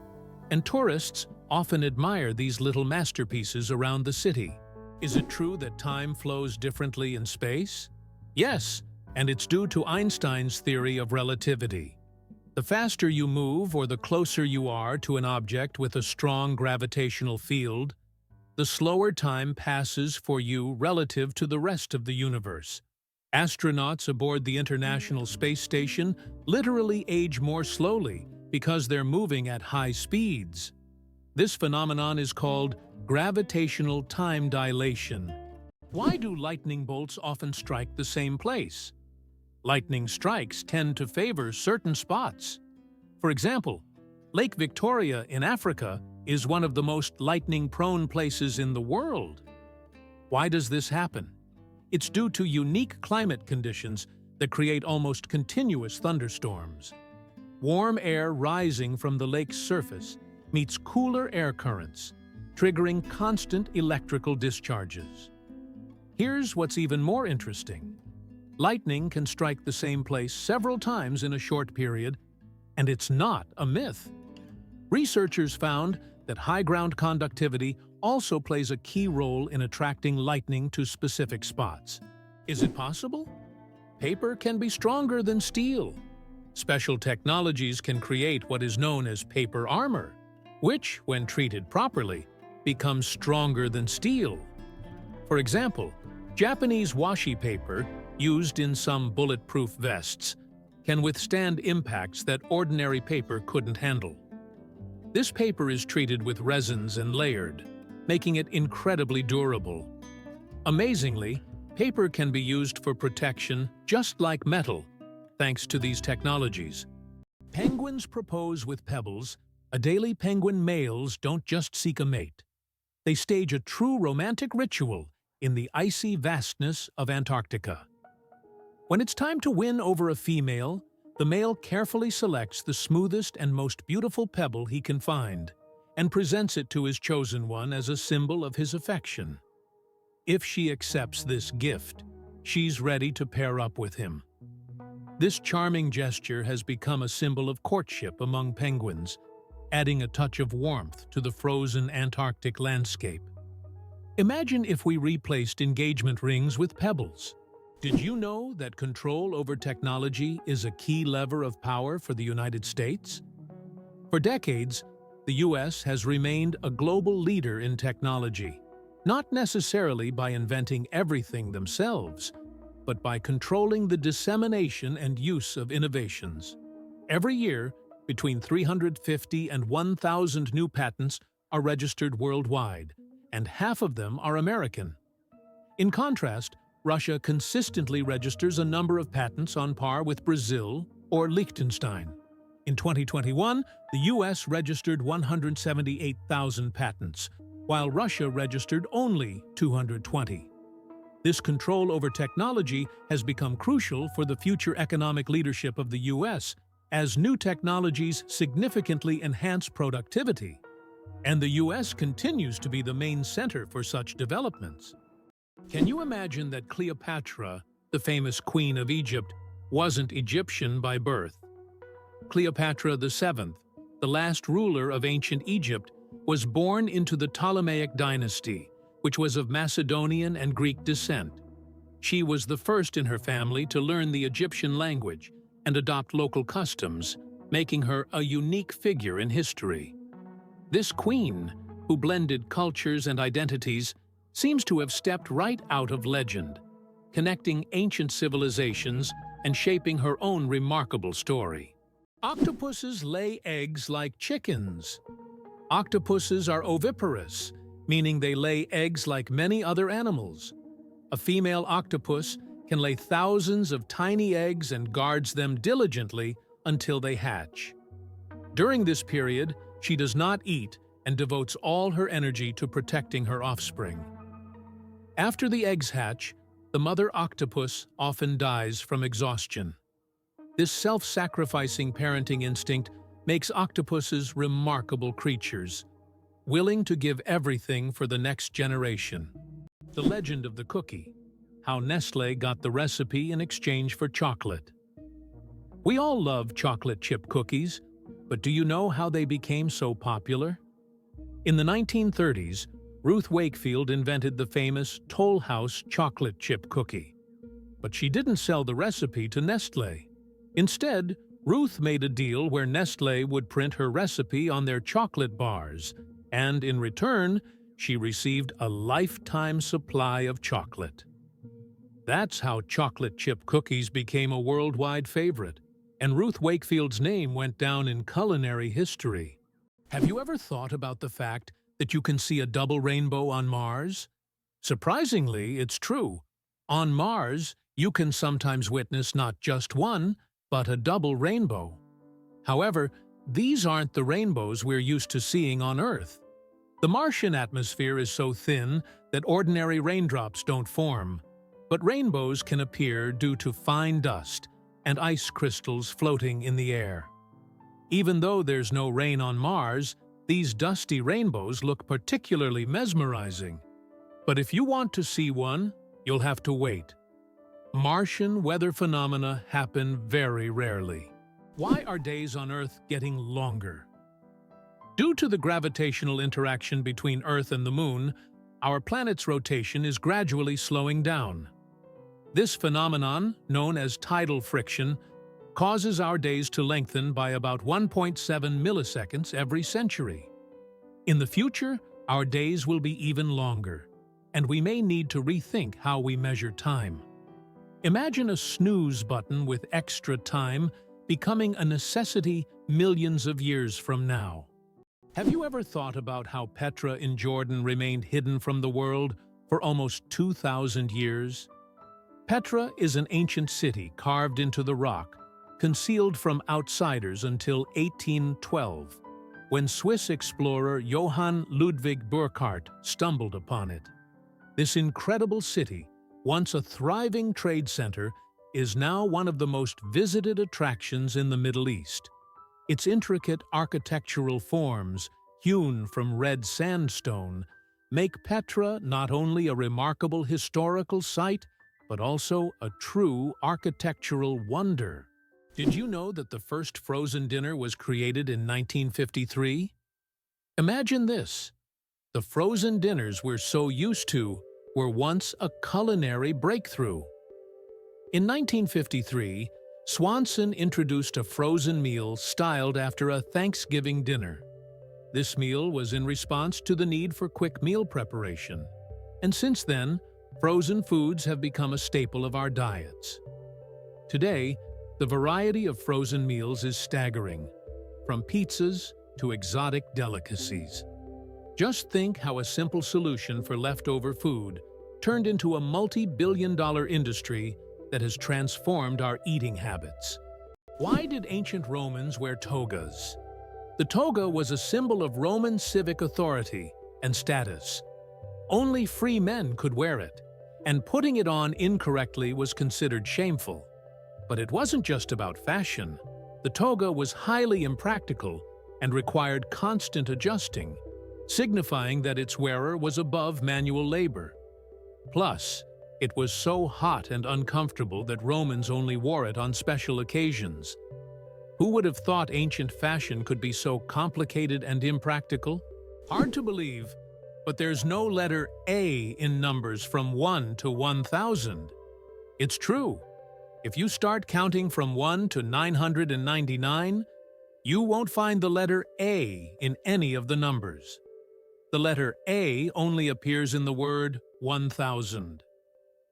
and tourists often admire these little masterpieces around the city. Is it true that time flows differently in space? Yes, and it's due to Einstein's theory of relativity. The faster you move or the closer you are to an object with a strong gravitational field, the slower time passes for you relative to the rest of the universe. Astronauts aboard the International Space Station literally age more slowly because they're moving at high speeds. This phenomenon is called gravitational time dilation. Why do lightning bolts often strike the same place? Lightning strikes tend to favor certain spots. For example, Lake Victoria in Africa is one of the most lightning-prone places in the world. Why does this happen? It's due to unique climate conditions that create almost continuous thunderstorms. Warm air rising from the lake's surface meets cooler air currents, triggering constant electrical discharges. Here's what's even more interesting. Lightning can strike the same place several times in a short period, and it's not a myth. Researchers found that high ground conductivity also plays a key role in attracting lightning to specific spots. Is it possible? Paper can be stronger than steel. Special technologies can create what is known as paper armor, which, when treated properly, becomes stronger than steel. For example, Japanese washi paper, used in some bulletproof vests, can withstand impacts that ordinary paper couldn't handle. This paper is treated with resins and layered, making it incredibly durable. Amazingly, paper can be used for protection just like metal, thanks to these technologies. Penguins propose with pebbles. Adelie penguin males don't just seek a mate. They stage a true romantic ritual in the icy vastness of Antarctica. When it's time to win over a female, the male carefully selects the smoothest and most beautiful pebble he can find and presents it to his chosen one as a symbol of his affection. If she accepts this gift, she's ready to pair up with him. This charming gesture has become a symbol of courtship among penguins, adding a touch of warmth to the frozen Antarctic landscape. Imagine if we replaced engagement rings with pebbles. Did you know that control over technology is a key lever of power for the United States? For decades, the U.S. has remained a global leader in technology, not necessarily by inventing everything themselves, but by controlling the dissemination and use of innovations. Every year, between 350 and 1,000 new patents are registered worldwide, and half of them are American. In contrast, Russia consistently registers a number of patents on par with Brazil or Liechtenstein. In 2021, the U.S. registered 178,000 patents, while Russia registered only 220. This control over technology has become crucial for the future economic leadership of the U.S., as new technologies significantly enhance productivity. And the U.S. continues to be the main center for such developments. Can you imagine that Cleopatra, the famous queen of Egypt, wasn't Egyptian by birth? Cleopatra VII, the last ruler of ancient Egypt, was born into the Ptolemaic dynasty, which was of Macedonian and Greek descent. She was the first in her family to learn the Egyptian language and adopt local customs, making her a unique figure in history. This queen, who blended cultures and identities, seems to have stepped right out of legend, connecting ancient civilizations and shaping her own remarkable story. Octopuses lay eggs like chickens. Octopuses are oviparous, meaning they lay eggs like many other animals. A female octopus can lay thousands of tiny eggs and guards them diligently until they hatch. During this period, she does not eat and devotes all her energy to protecting her offspring. After the eggs hatch, the mother octopus often dies from exhaustion. This self-sacrificing parenting instinct makes octopuses remarkable creatures, willing to give everything for the next generation. The legend of the cookie, how Nestlé got the recipe in exchange for chocolate. We all love chocolate chip cookies, but do you know how they became so popular? In the 1930s, Ruth Wakefield invented the famous Toll House chocolate chip cookie. But she didn't sell the recipe to Nestlé. Instead, Ruth made a deal where Nestlé would print her recipe on their chocolate bars, and in return, she received a lifetime supply of chocolate. That's how chocolate chip cookies became a worldwide favorite, and Ruth Wakefield's name went down in culinary history. Have you ever thought about the fact that you can see a double rainbow on Mars? Surprisingly, it's true. On Mars, you can sometimes witness not just one, but a double rainbow. However, these aren't the rainbows we're used to seeing on Earth. The Martian atmosphere is so thin that ordinary raindrops don't form, but rainbows can appear due to fine dust and ice crystals floating in the air. Even though there's no rain on Mars, these dusty rainbows look particularly mesmerizing. But if you want to see one, you'll have to wait. Martian weather phenomena happen very rarely. Why are days on Earth getting longer? Due to the gravitational interaction between Earth and the Moon, our planet's rotation is gradually slowing down. This phenomenon, known as tidal friction, causes our days to lengthen by about 1.7 milliseconds every century. In the future, our days will be even longer, and we may need to rethink how we measure time. Imagine a snooze button with extra time becoming a necessity millions of years from now. Have you ever thought about how Petra in Jordan remained hidden from the world for almost 2,000 years? Petra is an ancient city carved into the rock, concealed from outsiders until 1812, when Swiss explorer Johann Ludwig Burckhardt stumbled upon it. This incredible city, once a thriving trade center, is now one of the most visited attractions in the Middle East. Its intricate architectural forms, hewn from red sandstone, make Petra not only a remarkable historical site, but also a true architectural wonder. Did you know that the first frozen dinner was created in 1953? Imagine this. The frozen dinners we're so used to were once a culinary breakthrough. In 1953, Swanson introduced a frozen meal styled after a Thanksgiving dinner. This meal was in response to the need for quick meal preparation, and since then, frozen foods have become a staple of our diets. Today, the variety of frozen meals is staggering, from pizzas to exotic delicacies. Just think how a simple solution for leftover food turned into a multi-billion-dollar industry that has transformed our eating habits. Why did ancient Romans wear togas? The toga was a symbol of Roman civic authority and status. Only free men could wear it, and putting it on incorrectly was considered shameful. But it wasn't just about fashion. The toga was highly impractical and required constant adjusting, signifying that its wearer was above manual labor. Plus, it was so hot and uncomfortable that Romans only wore it on special occasions. Who would have thought ancient fashion could be so complicated and impractical? Hard to believe, but there's no letter A in numbers from 1 to 1,000. It's true. If you start counting from 1 to 999, you won't find the letter A in any of the numbers. The letter A only appears in the word 1,000.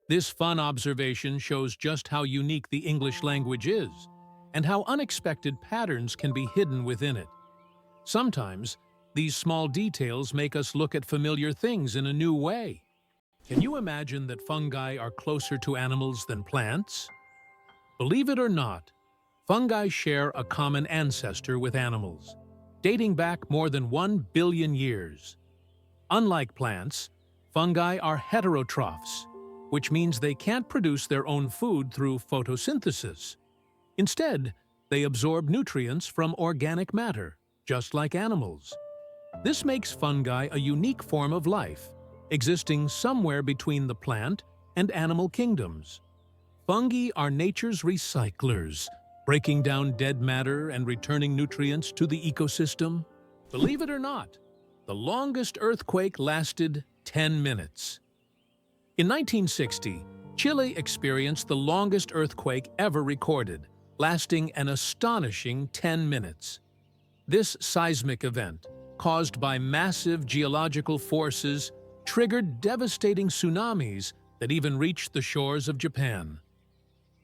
This fun observation shows just how unique the English language is, and how unexpected patterns can be hidden within it. Sometimes, these small details make us look at familiar things in a new way. Can you imagine that fungi are closer to animals than plants? Believe it or not, fungi share a common ancestor with animals, dating back more than 1 billion years. Unlike plants, fungi are heterotrophs, which means they can't produce their own food through photosynthesis. Instead, they absorb nutrients from organic matter, just like animals. This makes fungi a unique form of life, existing somewhere between the plant and animal kingdoms. Fungi are nature's recyclers, breaking down dead matter and returning nutrients to the ecosystem. Believe it or not, the longest earthquake lasted 10 minutes. In 1960, Chile experienced the longest earthquake ever recorded, lasting an astonishing 10 minutes. This seismic event, caused by massive geological forces, triggered devastating tsunamis that even reached the shores of Japan.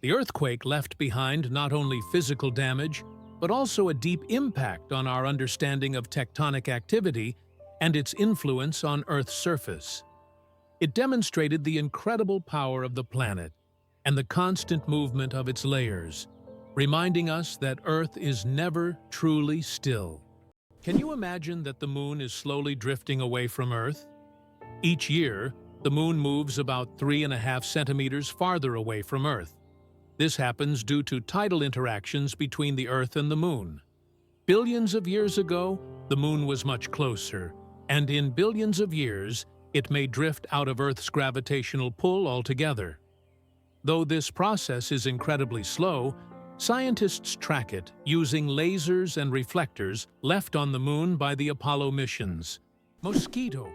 The earthquake left behind not only physical damage, but also a deep impact on our understanding of tectonic activity and its influence on Earth's surface. It demonstrated the incredible power of the planet and the constant movement of its layers, reminding us that Earth is never truly still. Can you imagine that the moon is slowly drifting away from Earth? Each year, the moon moves about 3.5 centimeters farther away from Earth. This happens due to tidal interactions between the Earth and the moon. Billions of years ago, the moon was much closer, and in billions of years, it may drift out of Earth's gravitational pull altogether. Though this process is incredibly slow, scientists track it using lasers and reflectors left on the moon by the Apollo missions. Mosquito.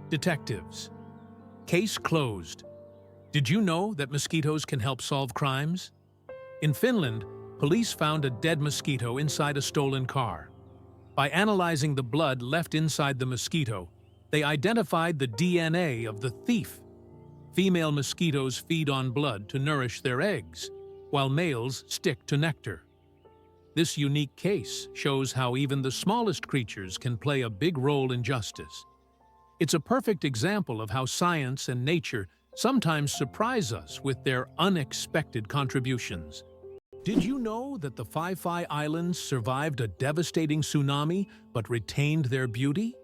Detectives. Case closed. Did you know that mosquitoes can help solve crimes? In Finland, police found a dead mosquito inside a stolen car. By analyzing the blood left inside the mosquito, they identified the DNA of the thief. Female mosquitoes feed on blood to nourish their eggs, while males stick to nectar. This unique case shows how even the smallest creatures can play a big role in justice. It's a perfect example of how science and nature sometimes surprise us with their unexpected contributions. Did you know that the Fifi Islands survived a devastating tsunami but retained their beauty?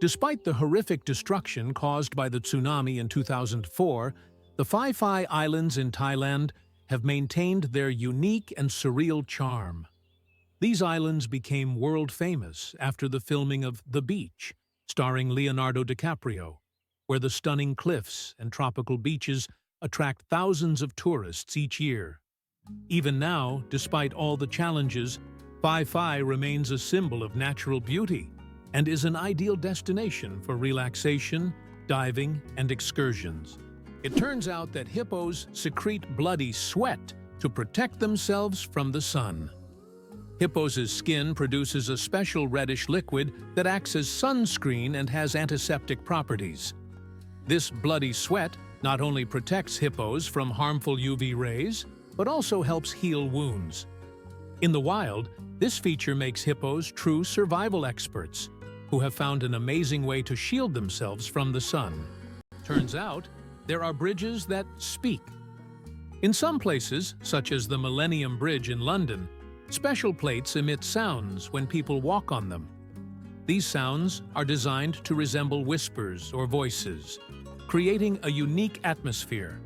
Despite the horrific destruction caused by the tsunami in 2004, the Fifi Islands in Thailand have maintained their unique and surreal charm. These islands became world-famous after the filming of The Beach, starring Leonardo DiCaprio, where the stunning cliffs and tropical beaches attract thousands of tourists each year. Even now, despite all the challenges, Fifi remains a symbol of natural beauty and is an ideal destination for relaxation, diving, and excursions. It turns out that hippos secrete bloody sweat to protect themselves from the sun. Hippos' skin produces a special reddish liquid that acts as sunscreen and has antiseptic properties. This bloody sweat not only protects hippos from harmful UV rays, but also helps heal wounds. In the wild, this feature makes hippos true survival experts, who have found an amazing way to shield themselves from the sun. Turns out, there are bridges that speak. In some places, such as the Millennium Bridge in London, special plates emit sounds when people walk on them. These sounds are designed to resemble whispers or voices, creating a unique atmosphere.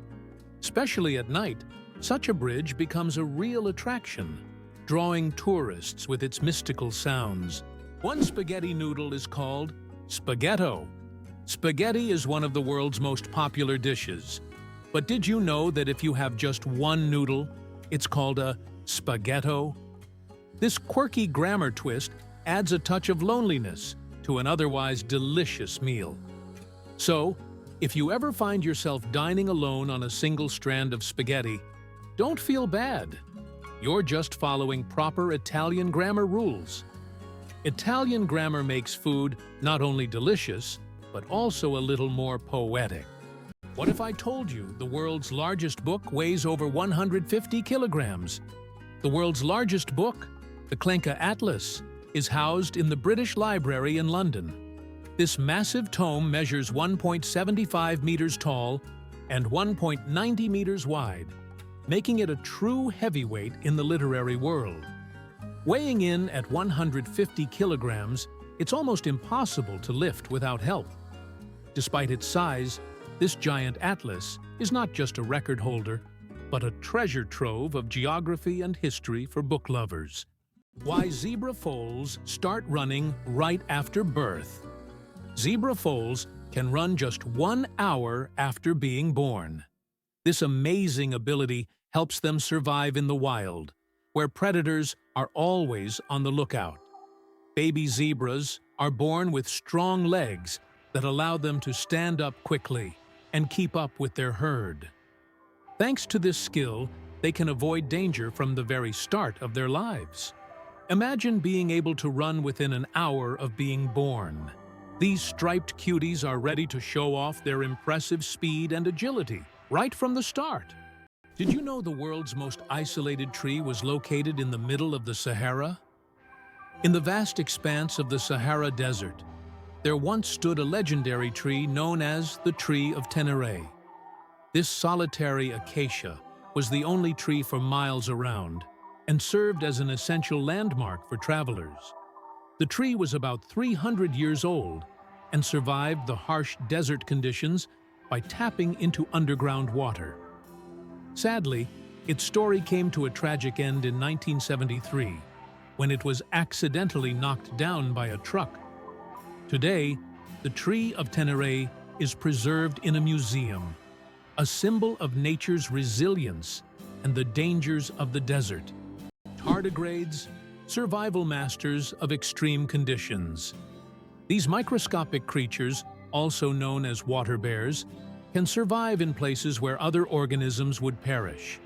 Especially at night, such a bridge becomes a real attraction, drawing tourists with its mystical sounds. One spaghetti noodle is called spaghetto. Spaghetti is one of the world's most popular dishes. But did you know that if you have just one noodle, it's called a spaghetto? This quirky grammar twist adds a touch of loneliness to an otherwise delicious meal. So, if you ever find yourself dining alone on a single strand of spaghetti, don't feel bad. You're just following proper Italian grammar rules. Italian grammar makes food not only delicious, but also a little more poetic. What if I told you the world's largest book weighs over 150 kilograms? The world's largest book, the Klenka Atlas, is housed in the British Library in London. This massive tome measures 1.75 meters tall and 1.90 meters wide, making it a true heavyweight in the literary world. Weighing in at 150 kilograms, it's almost impossible to lift without help. Despite its size, this giant atlas is not just a record holder, but a treasure trove of geography and history for book lovers. Why zebra foals start running right after birth. Zebra foals can run just 1 hour after being born. This amazing ability helps them survive in the wild, where predators are always on the lookout. Baby zebras are born with strong legs that allow them to stand up quickly and keep up with their herd. Thanks to this skill, they can avoid danger from the very start of their lives. Imagine being able to run within an hour of being born. These striped cuties are ready to show off their impressive speed and agility right from the start. Did you know the world's most isolated tree was located in the middle of the Sahara? In the vast expanse of the Sahara Desert, there once stood a legendary tree known as the Tree of Tenere. This solitary acacia was the only tree for miles around and served as an essential landmark for travelers. The tree was about 300 years old and survived the harsh desert conditions by tapping into underground water. Sadly, its story came to a tragic end in 1973, when it was accidentally knocked down by a truck. Today, the Tree of Tenere is preserved in a museum, a symbol of nature's resilience and the dangers of the desert. Tardigrades, survival masters of extreme conditions. These microscopic creatures, also known as water bears, can survive in places where other organisms would perish.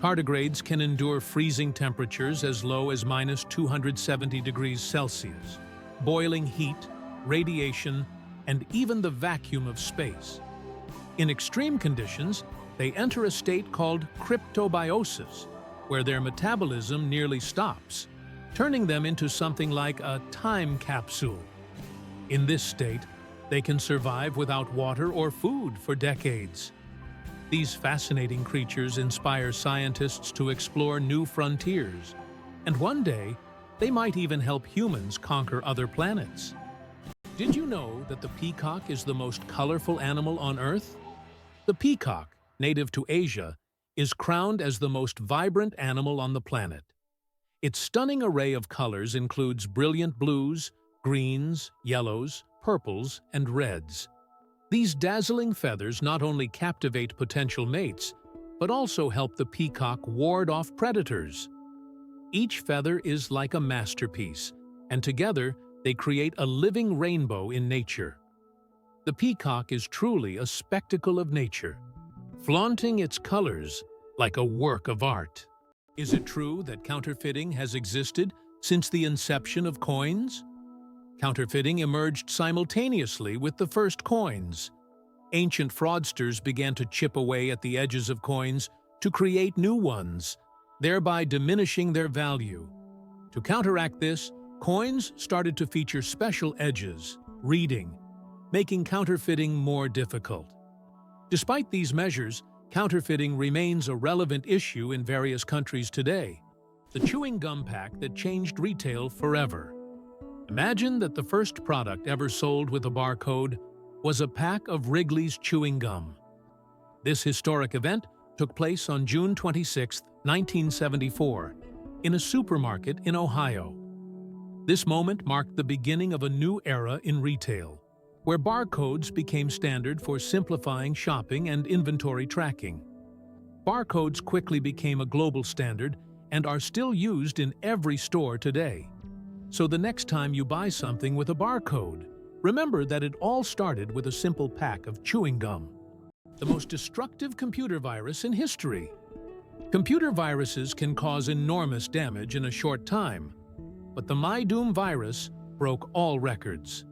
Tardigrades can endure freezing temperatures as low as -270 degrees Celsius, boiling heat, radiation, and even the vacuum of space. In extreme conditions, they enter a state called cryptobiosis, where their metabolism nearly stops, turning them into something like a time capsule. In this state, they can survive without water or food for decades. These fascinating creatures inspire scientists to explore new frontiers, and one day, they might even help humans conquer other planets. Did you know that the peacock is the most colorful animal on Earth? The peacock, native to Asia, is crowned as the most vibrant animal on the planet. Its stunning array of colors includes brilliant blues, greens, yellows, purples, and reds. These dazzling feathers not only captivate potential mates, but also help the peacock ward off predators. Each feather is like a masterpiece, and together they create a living rainbow in nature. The peacock is truly a spectacle of nature, flaunting its colors like a work of art. Is it true that counterfeiting has existed since the inception of coins? Counterfeiting emerged simultaneously with the first coins. Ancient fraudsters began to chip away at the edges of coins to create new ones, thereby diminishing their value. To counteract this, coins started to feature special edges, reading, making counterfeiting more difficult. Despite these measures, counterfeiting remains a relevant issue in various countries today. The chewing gum pack that changed retail forever. Imagine that the first product ever sold with a barcode was a pack of Wrigley's chewing gum. This historic event took place on June 26, 1974, in a supermarket in Ohio. This moment marked the beginning of a new era in retail, where barcodes became standard for simplifying shopping and inventory tracking. Barcodes quickly became a global standard and are still used in every store today. So the next time you buy something with a barcode, remember that it all started with a simple pack of chewing gum. The most destructive computer virus in history. Computer viruses can cause enormous damage in a short time, but the MyDoom virus broke all records.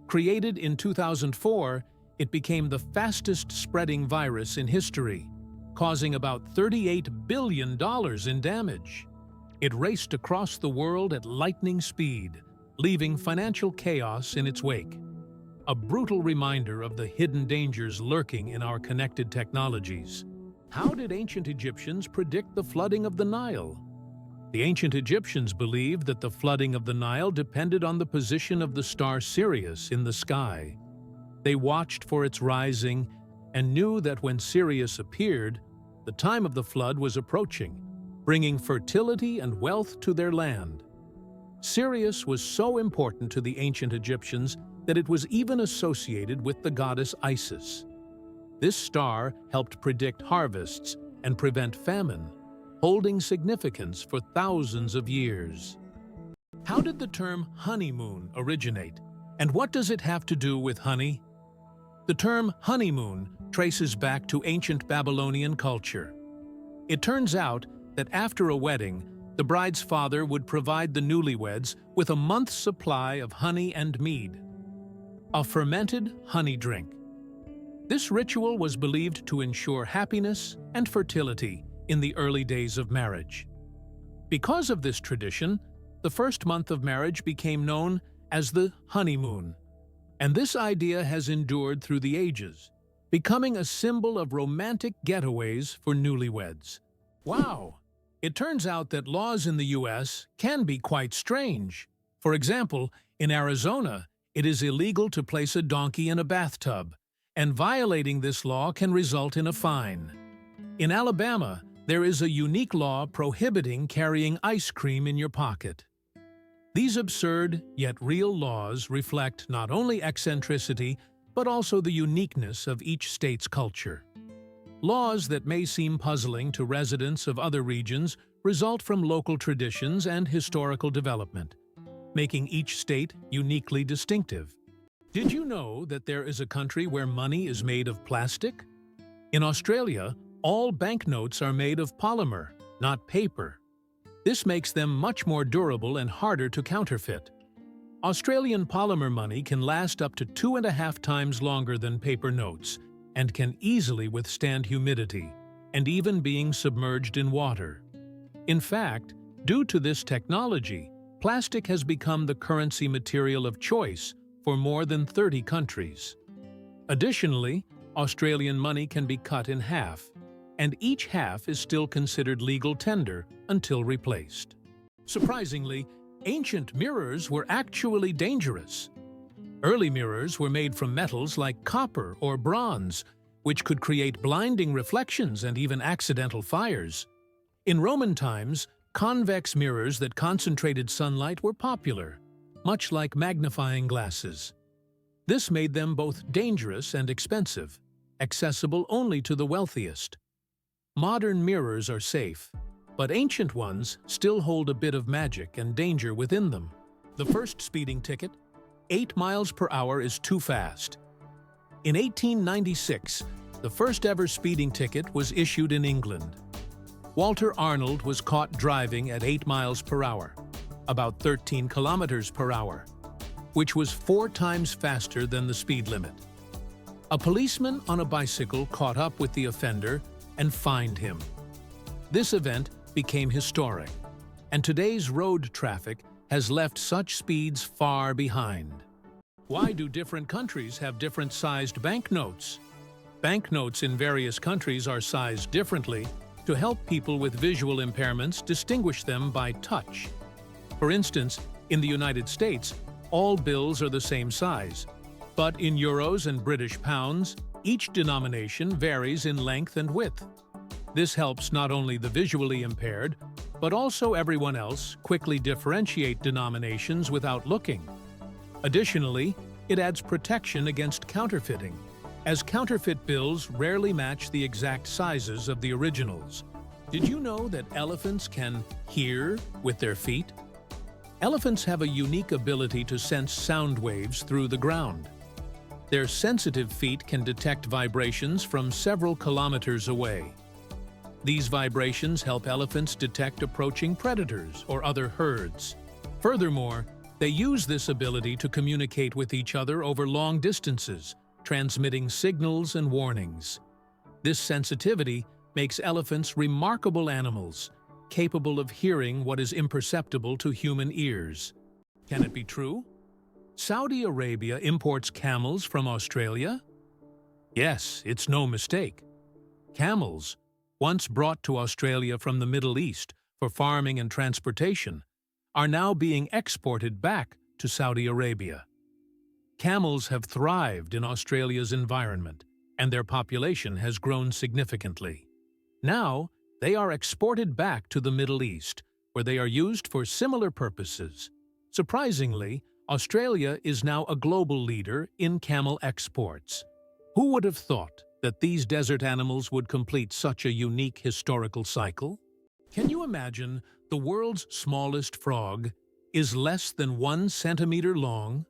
Created in 2004, it became the fastest-spreading virus in history, causing about $38 billion in damage. It raced across the world at lightning speed, leaving financial chaos in its wake. A brutal reminder of the hidden dangers lurking in our connected technologies. How did ancient Egyptians predict the flooding of the Nile? The ancient Egyptians believed that the flooding of the Nile depended on the position of the star Sirius in the sky. They watched for its rising and knew that when Sirius appeared, the time of the flood was approaching, bringing fertility and wealth to their land. Sirius was so important to the ancient Egyptians that it was even associated with the goddess Isis. This star helped predict harvests and prevent famine, holding significance for thousands of years. How did the term honeymoon originate, and what does it have to do with honey? The term honeymoon traces back to ancient Babylonian culture. It turns out that after a wedding, the bride's father would provide the newlyweds with a month's supply of honey and mead. a fermented honey drink. This ritual was believed to ensure happiness and fertility in the early days of marriage. Because of this tradition, the first month of marriage became known as the honeymoon, and this idea has endured through the ages, becoming a symbol of romantic getaways for newlyweds. Wow! It turns out that laws in the US can be quite strange. For example, in Arizona, it is illegal to place a donkey in a bathtub, and violating this law can result in a fine. In Alabama, there is a unique law prohibiting carrying ice cream in your pocket. These absurd, yet real laws reflect not only eccentricity, but also the uniqueness of each state's culture. Laws that may seem puzzling to residents of other regions result from local traditions and historical development, making each state uniquely distinctive. Did you know that there is a country where money is made of plastic? In Australia, all banknotes are made of polymer, not paper. This makes them much more durable and harder to counterfeit. Australian polymer money can last up to 2.5 times longer than paper notes and can easily withstand humidity and even being submerged in water. In fact, due to this technology, plastic has become the currency material of choice for more than 30 countries. Additionally, Australian money can be cut in half, and each half is still considered legal tender until replaced. Surprisingly, ancient mirrors were actually dangerous. Early mirrors were made from metals like copper or bronze, which could create blinding reflections and even accidental fires. In Roman times, convex mirrors that concentrated sunlight were popular, much like magnifying glasses. This made them both dangerous and expensive, accessible only to the wealthiest. Modern mirrors are safe, but ancient ones still hold a bit of magic and danger within them. The first speeding ticket, 8 miles per hour is too fast. In 1896, the first ever speeding ticket was issued in England. Walter Arnold was caught driving at 8 miles per hour, about 13 kilometers per hour, which was 4 times faster than the speed limit. A policeman on a bicycle caught up with the offender and fined him. This event became historic, and today's road traffic has left such speeds far behind. Why do different countries have different sized banknotes? Banknotes in various countries are sized differently to help people with visual impairments distinguish them by touch. For instance, in the United States, all bills are the same size, but in euros and British pounds, each denomination varies in length and width. This helps not only the visually impaired, but also everyone else quickly differentiate denominations without looking. Additionally, it adds protection against counterfeiting, as counterfeit bills rarely match the exact sizes of the originals. Did you know that elephants can hear with their feet? Elephants have a unique ability to sense sound waves through the ground. Their sensitive feet can detect vibrations from several kilometers away. These vibrations help elephants detect approaching predators or other herds. Furthermore, they use this ability to communicate with each other over long distances, transmitting signals and warnings. This sensitivity makes elephants remarkable animals, capable of hearing what is imperceptible to human ears. Can it be true? Saudi Arabia imports camels from Australia? Yes, it's no mistake. Camels, once brought to Australia from the Middle East for farming and transportation, are now being exported back to Saudi Arabia. Camels have thrived in Australia's environment, and their population has grown significantly. Now, they are exported back to the Middle East, where they are used for similar purposes. Surprisingly, Australia is now a global leader in camel exports. Who would have thought that these desert animals would complete such a unique historical cycle? Can you imagine the world's smallest frog is less than 1 centimeter long?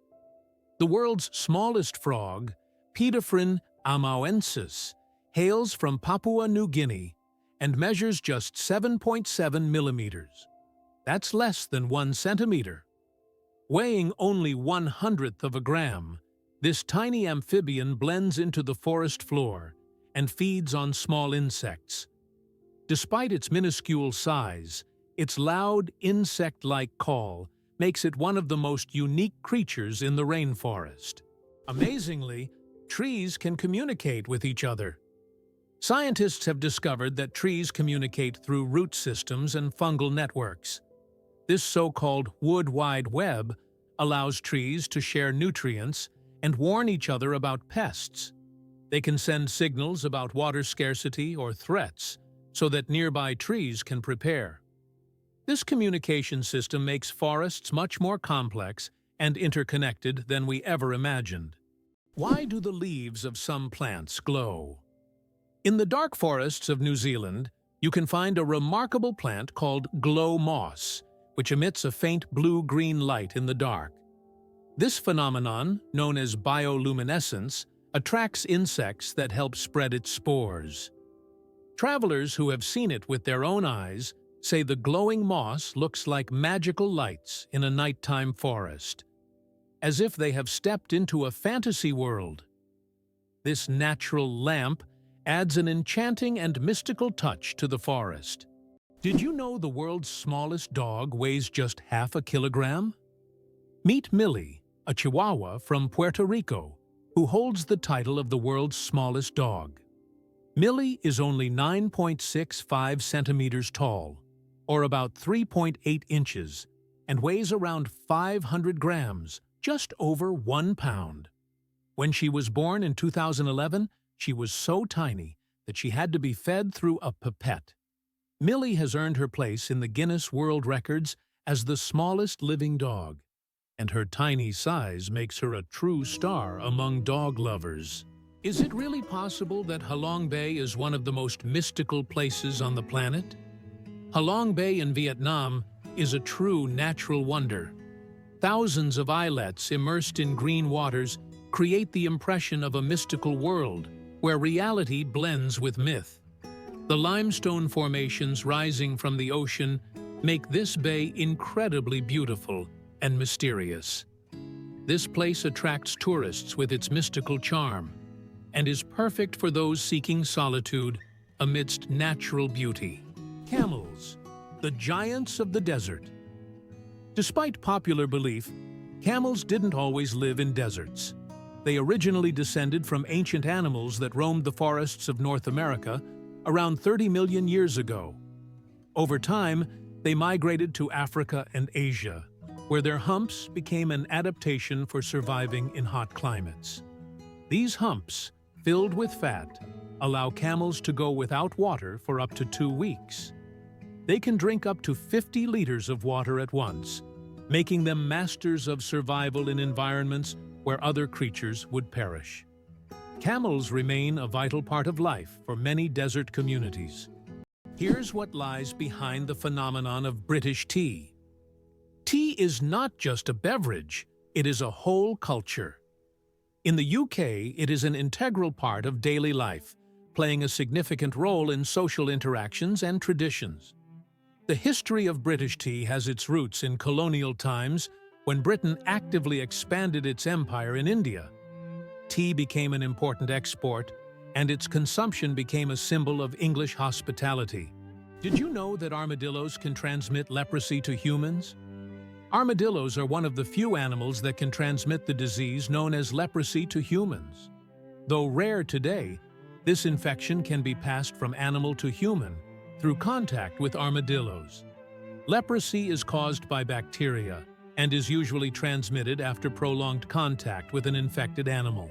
The world's smallest frog, Pedifrin amauensis, hails from Papua New Guinea and measures just 7.7 millimeters. That's less than 1 centimeter. Weighing only 1/100th of a gram, This tiny amphibian blends into the forest floor and feeds on small insects. Despite its minuscule size, its loud, insect-like call makes it one of the most unique creatures in the rainforest. Amazingly, trees can communicate with each other. Scientists have discovered that trees communicate through root systems and fungal networks. This so-called wood wide web allows trees to share nutrients and warn each other about pests. They can send signals about water scarcity or threats so that nearby trees can prepare. This communication system makes forests much more complex and interconnected than we ever imagined. Why do the leaves of some plants glow? In the dark forests of New Zealand, you can find a remarkable plant called glow moss, which emits a faint blue-green light in the dark. This phenomenon, known as bioluminescence, attracts insects that help spread its spores. Travelers who have seen it with their own eyes say the glowing moss looks like magical lights in a nighttime forest, as if they have stepped into a fantasy world. This natural lamp adds an enchanting and mystical touch to the forest. Did you know the world's smallest dog weighs just half a kilogram? Meet Millie, a Chihuahua from Puerto Rico, who holds the title of the world's smallest dog. Millie is only 9.65 centimeters tall, or about 3.8 inches, and weighs around 500 grams, just over 1 pound. When she was born in 2011, she was so tiny that she had to be fed through a pipette. Millie has earned her place in the Guinness World Records as the smallest living dog, and her tiny size makes her a true star among dog lovers. Is it really possible that Halong Bay is one of the most mystical places on the planet? Halong Bay in Vietnam is a true natural wonder. Thousands of islets immersed in green waters create the impression of a mystical world where reality blends with myth. The limestone formations rising from the ocean make this bay incredibly beautiful and mysterious. This place attracts tourists with its mystical charm and is perfect for those seeking solitude amidst natural beauty. Camels, the giants of the desert. Despite popular belief, camels didn't always live in deserts. They originally descended from ancient animals that roamed the forests of North America around 30 million years ago. Over time, they migrated to Africa and Asia, where their humps became an adaptation for surviving in hot climates. These humps, filled with fat, allow camels to go without water for up to 2 weeks. They can drink up to 50 liters of water at once, making them masters of survival in environments where other creatures would perish. Camels remain a vital part of life for many desert communities. Here's what lies behind the phenomenon of British tea. Tea is not just a beverage, it is a whole culture. In the UK, it is an integral part of daily life, playing a significant role in social interactions and traditions. The history of British tea has its roots in colonial times when Britain actively expanded its empire in India. Tea became an important export, and its consumption became a symbol of English hospitality. Did you know that armadillos can transmit leprosy to humans? Armadillos are one of the few animals that can transmit the disease known as leprosy to humans. Though rare today, this infection can be passed from animal to human through contact with armadillos. Leprosy is caused by bacteria and is usually transmitted after prolonged contact with an infected animal.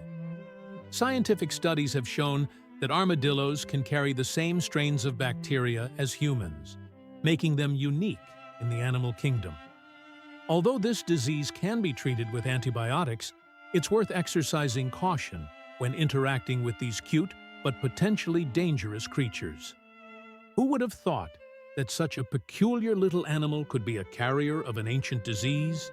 Scientific studies have shown that armadillos can carry the same strains of bacteria as humans, making them unique in the animal kingdom. Although this disease can be treated with antibiotics, it's worth exercising caution when interacting with these cute but potentially dangerous creatures. Who would have thought that such a peculiar little animal could be a carrier of an ancient disease?